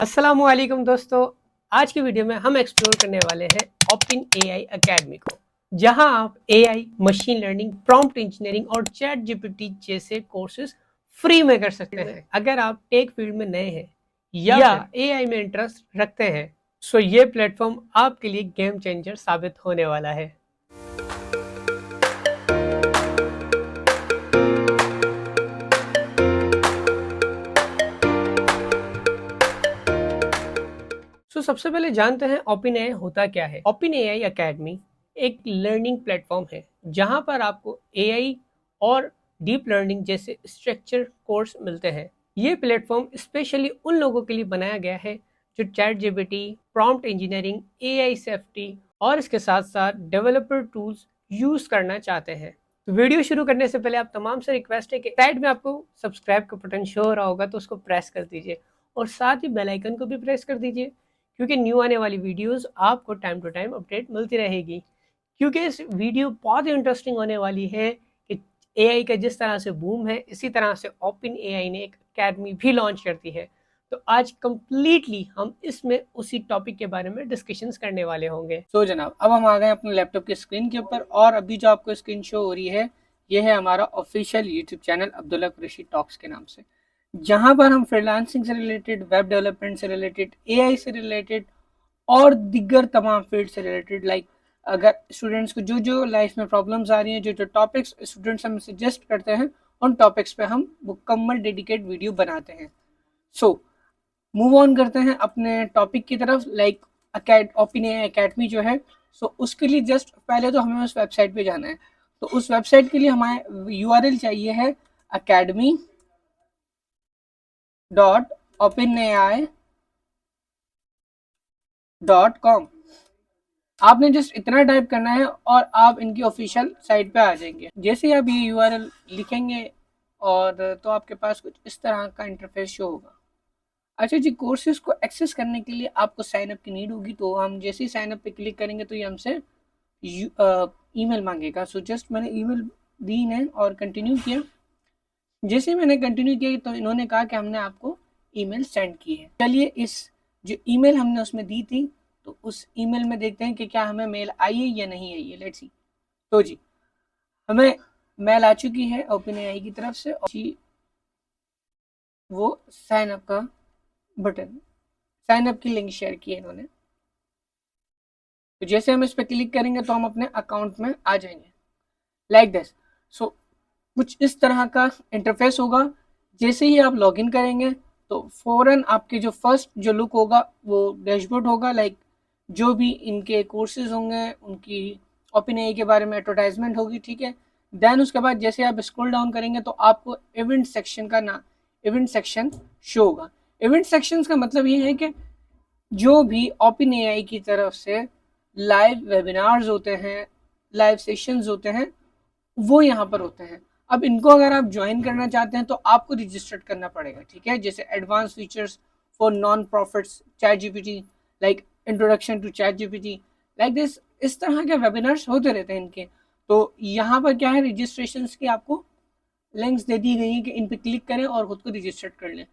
अस्सलामुअलैकुम दोस्तों। आज की वीडियो में हम एक्सप्लोर करने वाले हैं ओपन एआई एकेडमी को, जहां आप AI, machine learning, prompt engineering और चैट जीपीटी जैसे कोर्सेज फ्री में कर सकते हैं। अगर आप टेक फील्ड में नए हैं या एआई में इंटरेस्ट रखते हैं, सो ये प्लेटफॉर्म आपके लिए गेम चेंजर साबित होने वाला है। सबसे पहले जानते हैं ओपन एआई होता क्या है। ओपन एआई एकेडमी एक लर्निंग प्लेटफॉर्म है जहां पर आपको एआई और डीप लर्निंग जैसे स्ट्रक्चर कोर्स मिलते हैं। ये प्लेटफॉर्म स्पेशली उन लोगों के लिए बनाया गया है जो chat GPT, prompt engineering, AI safety और इसके साथ साथ डेवलपर टूल्स यूज करना चाहते हैं। तो वीडियो शुरू करने से पहले आप तमाम से रिक्वेस्ट है कि साइड में आपको सब्सक्राइब का बटन शो हो रहा होगा तो उसको प्रेस कर दीजिए और साथ ही बेल आइकन को भी प्रेस कर दीजिए, क्योंकि न्यू आने वाली वीडियोस आपको टाइम टू टाइम अपडेट मिलती रहेगी। क्योंकि इस वीडियो बहुत ही इंटरेस्टिंग होने वाली है कि एआई का जिस तरह से बूम है, इसी तरह से ओपन एआई ने एक अकेडमी भी लॉन्च करती है। तो आज कंप्लीटली हम इसमें उसी टॉपिक के बारे में डिस्कशंस करने वाले होंगे। तो जनाब, अब हम आ गए अपने लैपटॉप की स्क्रीन के ऊपर और अभी जो आपको स्क्रीन शो हो रही है ये है हमारा official YouTube channel Abdullah Qureshi talks के नाम से, जहां पर हम फ्रीलांसिंग से रिलेटेड, वेब डेवलपमेंट से रिलेटेड, एआई से रिलेटेड और दिग्गर तमाम फील्ड से रिलेटेड, लाइक अगर स्टूडेंट्स को जो जो लाइफ में प्रॉब्लम्स आ रही हैं, जो जो टॉपिक्स स्टूडेंट्स हमें सजेस्ट करते हैं, उन टॉपिक्स पे हम मुकम्मल डेडिकेट वीडियो बनाते हैं। सो मूव ऑन करते हैं अपने टॉपिक की तरफ, लाइक ओपन एआई एकेडमी जो है। सो उसके लिए जस्ट पहले तो हमें उस वेबसाइट पे जाना है। तो उस वेबसाइट के लिए हमारे यूआरएल चाहिए है academy.openai.com। आपने जस्ट इतना टाइप करना है और आप इनकी ऑफिशियल साइट पे आ जाएंगे। जैसे ही आप ये यूआरएल लिखेंगे और तो आपके पास कुछ इस तरह का इंटरफेस शो होगा। अच्छा जी, कोर्सेज को एक्सेस करने के लिए आपको साइन अप की नीड होगी। तो हम जैसे ही साइन अप पे क्लिक करेंगे तो ये हमसे ईमेल मांगेगा। सो जस्ट मैंने ईमेल दी है और कंटिन्यू किया। जैसे ही मैंने कंटिन्यू किया तो इन्होंने कहा कि हमने आपको ईमेल सेंड की है। चलिए, इस जो ईमेल हमने उसमें दी थी तो उस ईमेल में देखते हैं कि क्या हमें मेल आई है या नहीं आई है। Let's see. तो जी, हमें मेल आ चुकी है ओपन एआई की तरफ से और जी वो साइन अप का बटन, साइन अप की लिंक शेयर की है इन्होंने। तो जैसे हम इस पर क्लिक करेंगे तो हम अपने अकाउंट में आ जाएंगे, लाइक दिस। सो कुछ इस तरह का इंटरफेस होगा। जैसे ही आप लॉगिन करेंगे तो फौरन आपके जो फर्स्ट जो लुक होगा वो डैशबोर्ड होगा, लाइक जो भी इनके कोर्सेज होंगे उनकी ओपन एआई के बारे में एडवर्टाइजमेंट होगी, ठीक है। देन उसके बाद जैसे आप स्क्रॉल डाउन करेंगे तो आपको इवेंट सेक्शन का ना इवेंट सेक्शन शो होगा। इवेंट सेक्शन का मतलब ये है कि जो भी ओपन एआई की तरफ से लाइव वेबिनार्स होते हैं, लाइव सेशंस होते हैं, वो यहाँ पर होते हैं। अब इनको अगर आप ज्वाइन करना चाहते हैं तो आपको रजिस्टर्ड करना पड़ेगा, ठीक है। जैसे advance features for non profits chat GPT, like introduction to chat GPT, like this, इस तरह के वेबिनार्स होते रहते हैं इनके। तो यहाँ पर क्या है, रजिस्ट्रेशन की आपको लिंक्स दे दी गई हैं कि इन पर क्लिक करें और खुद को रजिस्टर्ड कर लें।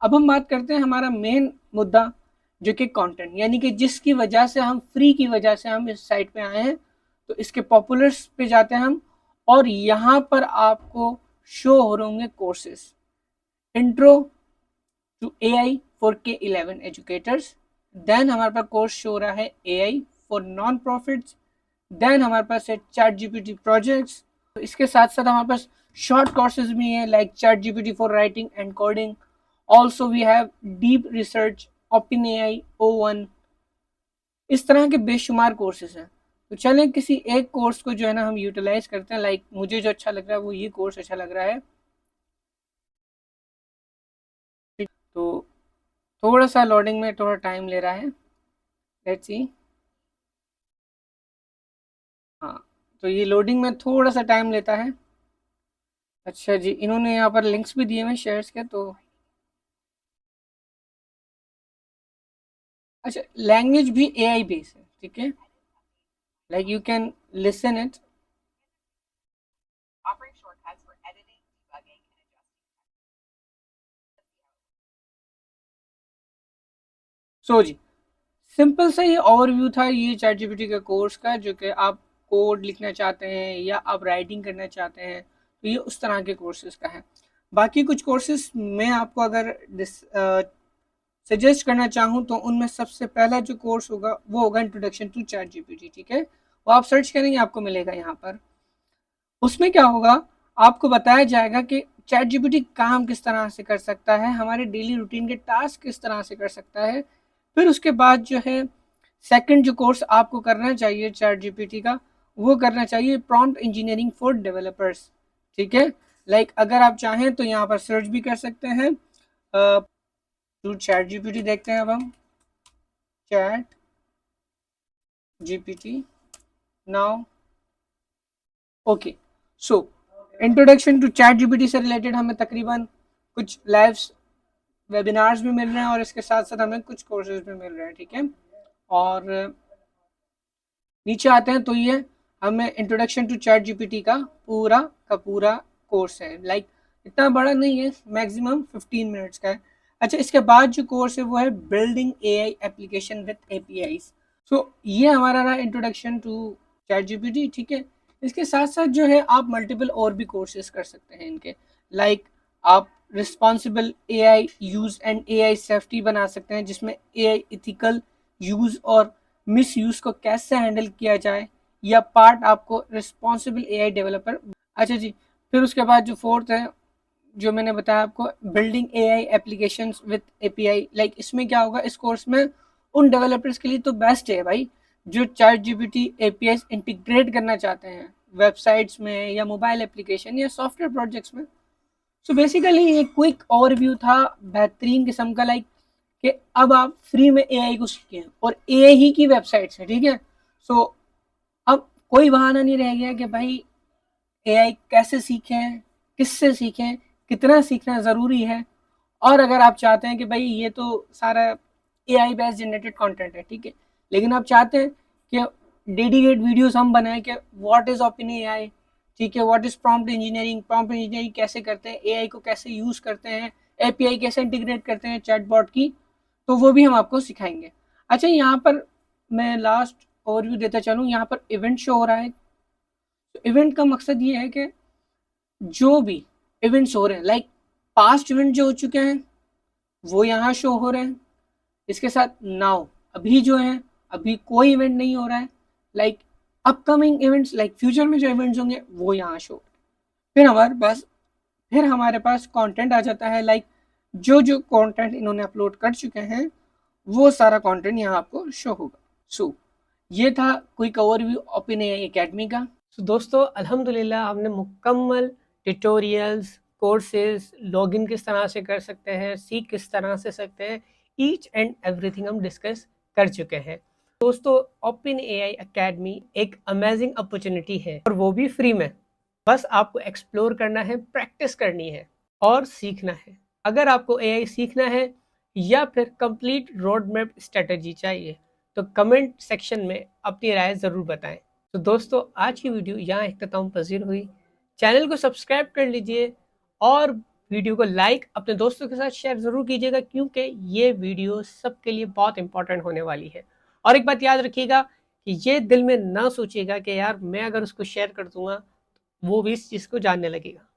अब हम बात करते हैं हमारा मेन मुद्दा, जो कि कंटेंट, यानी कि जिसकी वजह से हम फ्री की वजह से हम इस साइट पे आए हैं। तो इसके पॉपुलर्स पे जाते हैं हम और यहाँ पर आपको शो हो रहे होंगे courses. Intro to AI for K11 educators. Then हमारे पास कोर्स शो हो रहा है AI for non profits. Then हमारे पास है चैट जीपीटी प्रोजेक्ट्स। तो इसके साथ साथ हमारे पास शॉर्ट कोर्सेज भी हैं, like chat GPT for writing and coding. Also we have deep research, open AI O1। इस तरह के बेशुमार कोर्सेज हैं। तो चलें किसी एक कोर्स को जो है ना हम यूटिलाइज करते हैं। लाइक मुझे जो अच्छा लग रहा है वो ये कोर्स अच्छा लग रहा है। तो थोड़ा सा लोडिंग में थोड़ा टाइम ले रहा है, लेट्स सी। हाँ, तो ये लोडिंग में थोड़ा सा टाइम लेता है। अच्छा जी, इन्होंने यहाँ पर लिंक्स भी दिए हुए शेयर्स के। तो अच्छा, लैंग्वेज भी एआई बेस है, ठीक है। Like you can listen it. So जी, सिंपल सा ये ओवरव्यू था ये चैट जीपीटी के कोर्स का, जो कि आप कोड लिखना चाहते हैं या आप राइटिंग करना चाहते हैं तो ये उस तरह के कोर्सेज का है। बाकी कुछ कोर्सेज मैं आपको अगर सजेस्ट करना चाहूँ तो उनमें सबसे पहला जो कोर्स होगा वो होगा इंट्रोडक्शन टू चैट जीपीटी, ठीक है। वो आप सर्च करेंगे आपको मिलेगा यहाँ पर। उसमें क्या होगा, आपको बताया जाएगा कि चैट जीपीटी काम किस तरह से कर सकता है, हमारे डेली रूटीन के टास्क किस तरह से कर सकता है। फिर उसके बाद जो है सेकंड जो कोर्स आपको करना चाहिए चैट जीपीटी का, वो करना चाहिए प्रॉम्प्ट इंजीनियरिंग फॉर डेवलपर्स, ठीक है। लाइक अगर आप चाहें तो यहाँ पर सर्च भी कर सकते हैं टू चैट जीपीटी। देखते हैं अब हम chat GPT now. Okay, so introduction to chat GPT से रिलेटेड हमें तकरीबन कुछ लाइव वेबिनार्स भी मिल रहे हैं और इसके साथ साथ हमें कुछ कोर्सेज भी मिल रहे हैं, ठीक है। और नीचे आते हैं तो ये हमें इंट्रोडक्शन टू चैट जीपीटी का पूरा कोर्स है। लाइक इतना बड़ा नहीं है, मैक्सिमम 15 मिनट्स का है। अच्छा, इसके बाद जो कोर्स है वो है building AI application with APIs. So ये हमारा रहा इंट्रोडक्शन टू चैट जीपीटी, ठीक है। इसके साथ साथ जो है आप मल्टीपल और भी कोर्सेज कर सकते हैं इनके। लाइक आप responsible AI use and AI safety बना सकते हैं, जिसमें एआई इथिकल यूज और मिस यूज को कैसे हैंडल किया जाए, या पार्ट आपको रिस्पॉन्सिबल एआई डेवलपर। अच्छा जी, फिर उसके बाद जो फोर्थ है जो मैंने बताया आपको, building AI applications with API. Like इसमें क्या होगा, इस कोर्स में उन डेवलपर्स के लिए तो बेस्ट है भाई जो चैट जीपीटी एपीआई इंटीग्रेट करना चाहते हैं वेबसाइट्स में या मोबाइल एप्लीकेशन या सॉफ्टवेयर प्रोजेक्ट्स में। सो बेसिकली एक क्विक ओवरव्यू था बेहतरीन किस्म का, लाइक कि अब आप फ्री में एआई को सीखें और एआई ही की वेबसाइट्स है, ठीक है। सो अब कोई बहाना नहीं रह गया कि भाई एआई कैसे सीखें, किससे सीखें, कितना सीखना ज़रूरी है। और अगर आप चाहते हैं कि भाई ये तो सारा एआई बेस्ड जनरेटेड कंटेंट है, ठीक है, लेकिन आप चाहते हैं कि डेडिकेट वीडियोस हम बनाएं कि व्हाट इज़ ओपन एआई, ठीक है, व्हाट इज़ प्रॉम्प्ट इंजीनियरिंग कैसे करते हैं, एआई को कैसे यूज़ करते हैं, एपीआई कैसे इंटीग्रेट करते हैं चैटबॉट की, तो वो भी हम आपको सिखाएंगे। अच्छा, यहाँ पर मैं लास्ट ओवरव्यू देता चलूँ। यहाँ पर इवेंट शो हो रहा है। तो इवेंट का मकसद ये है कि जो भी इवेंट्स हो रहे हैं, लाइक पास्ट इवेंट जो हो चुके हैं वो यहाँ शो हो रहे हैं। इसके साथ नाउ अभी जो है अभी कोई इवेंट नहीं हो रहा है। Like upcoming events, like future में जो इवेंट्स होंगे वो यहाँ शो। फिर हमारे पास कंटेंट आ जाता है। लाइक जो जो कंटेंट इन्होंने अपलोड कर चुके हैं वो सारा कंटेंट यहाँ आपको शो होगा। सो ये था quick overview open AI academy का। तो दोस्तों अल्हम्दुलिल्लाह हमने मुकम्मल ट्यूटोरियल्स, कोर्सेज, लॉगिन किस तरह से कर सकते हैं, सीख किस तरह से सकते हैं, ईच एंड एवरीथिंग हम डिस्कस कर चुके हैं। दोस्तों ओपन एआई एकेडमी एक अमेजिंग अपॉर्चुनिटी है और वो भी फ्री में। बस आपको एक्सप्लोर करना है, प्रैक्टिस करनी है और सीखना है। अगर आपको एआई सीखना है या फिर कंप्लीट रोड मैप स्ट्रेटजी चाहिए तो कमेंट सेक्शन में अपनी राय ज़रूर बताएं। तो दोस्तों आज की वीडियो यहाँ इख्तिताम पजीर हुई। चैनल को सब्सक्राइब कर लीजिए और वीडियो को लाइक अपने दोस्तों के साथ शेयर ज़रूर कीजिएगा, क्योंकि ये वीडियो सबके लिए बहुत इंपॉर्टेंट होने वाली है। और एक बात याद रखिएगा कि ये दिल में ना सोचिएगा कि यार मैं अगर उसको शेयर कर दूंगा वो भी इस चीज़ को जानने लगेगा।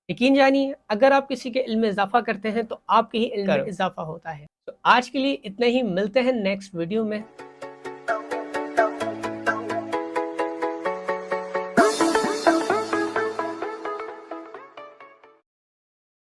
यकीन जानिए, अगर आप किसी के इल्म में इजाफा करते हैं तो आपके ही इल्म में इजाफा होता है। तो आज के लिए इतना ही, मिलते हैं नेक्स्ट वीडियो में।